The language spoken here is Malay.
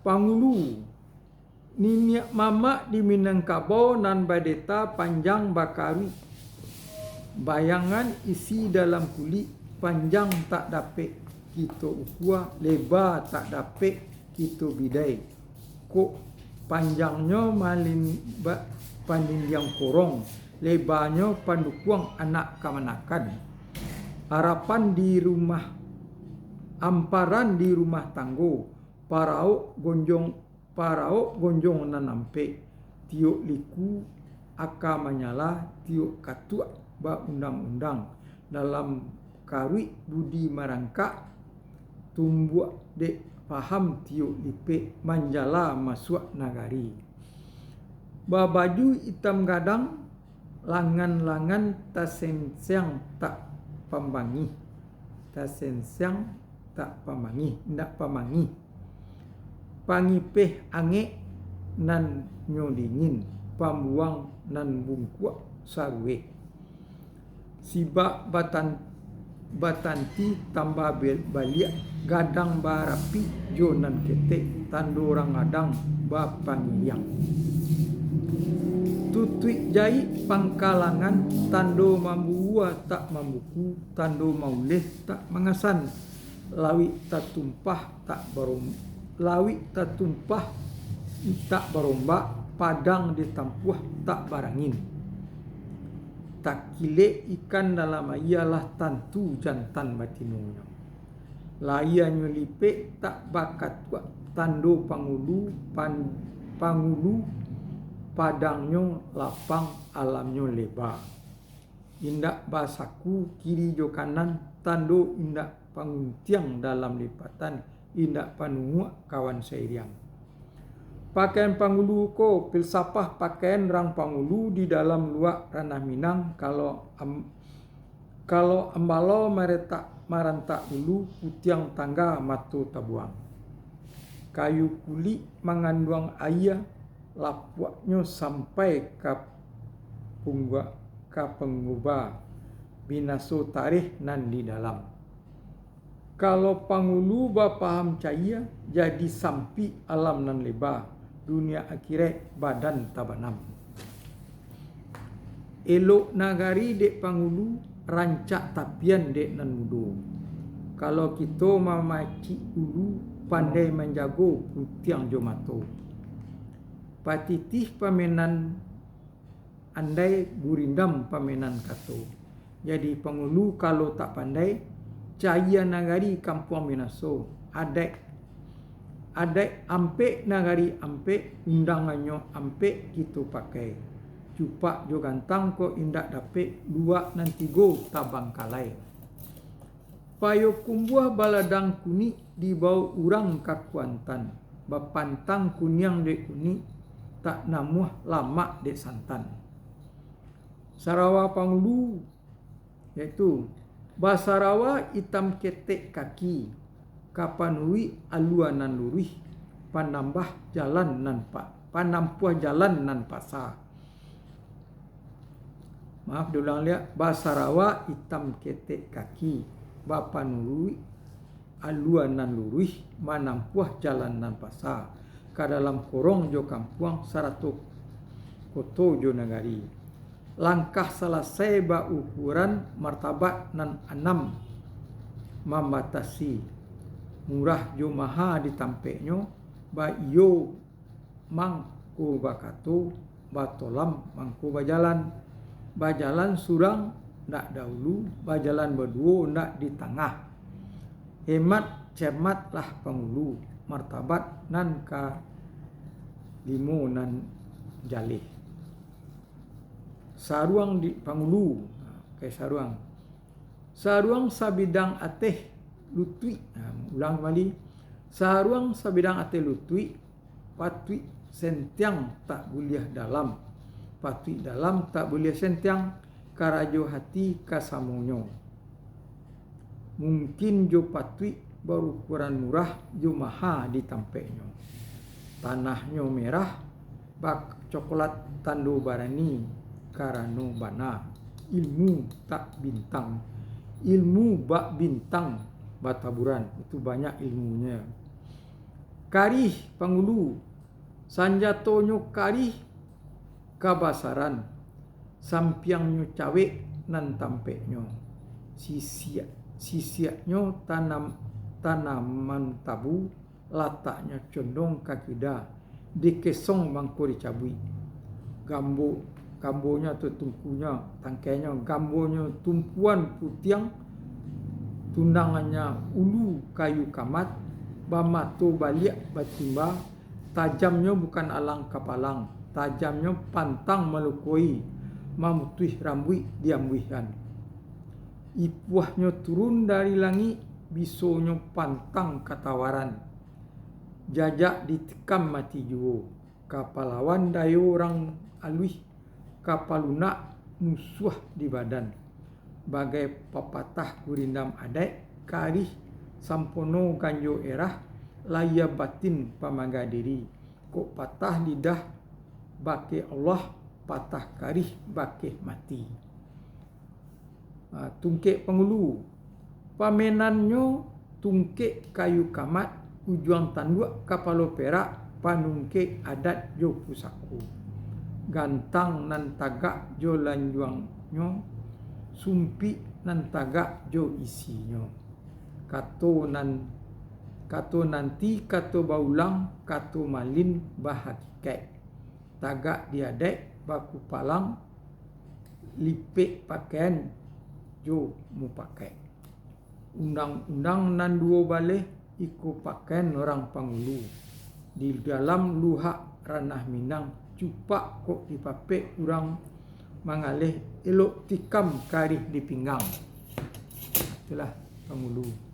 Pangulu ni mama di Minangkabau nan badeta panjang bakari. Bayangan isi dalam kulit panjang tak dapat kita ukua, lebar tak dapat kita bidai. Kok panjangnya malin pandin yang korong, lebarnya pandukuang anak kamanakan. Harapan di rumah, amparan di rumah tanggo, parau gonjong nanampe, tiuk liku aka menyala, tiuk katua ba undang-undang dalam karui budi marangka tumbuh dek paham tiuk lipe manjala masuk nagari. Ba baju hitam gadang langan-langan tasensiang tak pambangi, tasensiang tak pambangi, ndak pamangi. Pangipeh ange nan nyo dingin, pambuang nan bungkuak sarwe. Sibak batanti tambah baliak, gadang barapi jonan ketek, tando orang gadang ba pangiang. Tutui jai pangkalangan, tando mambuwa tak mambuku, tando mauleh tak mangasan. Lawi tak tumpah tak berombak, padang ditampuh tak barangin. Tak kile ikan dalam ayalah tantu jantan batinunyo. Layanyo lipe tak bakat kuat, tando pangulu padangnya lapang, alamnya lebar. Indak basaku kiri jo kanan, tando indak panguntiang dalam lipatan, indak panungua kawan seiriang. Pakaian pangulu ko filsafah pakaian rang pangulu di dalam luak ranah Minang. Kalau ambalo maranta ulu putiang tangga matu tabuang. Kayu kuli mengandung ayah lapuaknya sampai ke pengubah binaso tarikh nan di dalam. Kalau pangulu ba paham caya, jadi sampi alam nan lebar, dunia akhirat badan tabanam. Elok nagari dek pangulu, rancak tapian dek nan mudo. Kalau kita mamaci ulu, pandai menjago putiang jomato. Patitih pamenan andai gurindam pamenan kato. Jadi pangulu kalau tak pandai, caya nagari kampung minaso, adek ampe nagari ampe, undangannya ampe kita pakai. Cupak jo gantang ko indak dapat dua nan tigo tabang kalai. Payo kumbuah baladang kuni di bau urang kakuantan, bapantang kunyang dek kuni tak namuh lama dek santan. Sarawa pangulu yaitu Basarawa hitam ketek kaki, kapanui aluanan lurih, panampuh jalan nan pasar. Maaf diulang lihat, Basarawa hitam ketek kaki, bapanui aluanan lurih, manampuh jalan nan pasar. Kadalam korong jo kampuang 100 koto jo nagari. Langkah selesai ba ukuran martabat nan 6 membatasi. Murah jo maha ditampeknya, ba iyo mangko bakato, batolam mangko bajalan. Bajalan surang ndak dahulu, bajalan berdua ndak di tengah. Hemat cermat lah pangulu, martabat nan ka 5 nan jalih. Saruang di pangulu, kayak saruang. Saruang sabidang ateh lutui. Ulang kembali. Saruang sabidang ateh lutui, patui sentiang tak boleh dalam. Patui dalam tak boleh sentiang, karajo hati kasamonyo. Mungkin jo patui berukuran murah, jo maha ditampeknya. Tanahnya merah, bak coklat tando barani. Karano bana ilmu tak bintang, ilmu bak bintang bataburan, itu banyak ilmunya. karih pangulu sanjatonyo karih kabasaran sampiangnyo cawek nan tampeknyo sisiaknyo tanaman tabu lataknya condong kakida dikesong bangko dicabui gambonya atau tungkunya tangkainya gambonya tumpuan putiang tundangannya ulu kayu kamat bamato baliak batimba tajamnya bukan alang kapalang tajamnya pantang melukoi mamutuih rambui diambuihan ipuahnya turun dari langit bisonyo pantang katawaran jajak ditikam mati juo kapalawan dayo orang alwih kapalunak musuh di badan bagai papatah gurindam adek karih sampono ganjo erah laya batin pamaga diri kok patah lidah bake Allah patah karih bake mati. Tungkek pengulu pamenannya tungkek kayu kamat ujuang tanduk kapalo perak panungkek adat jo pusaku gantang nan tagak jo lanjuangnyo sumpi nan tagak jo isinyo kato nanti kato baulang kato malin bahakikai tagak diadek baku palang lipek pakaian jo mu pakai undang-undang nan duo baleh iko pakaian orang pangulu di dalam luhak ranah Minang cupak kok dipapek orang mangaleh elok tikam karih di pinggang itulah pangulu.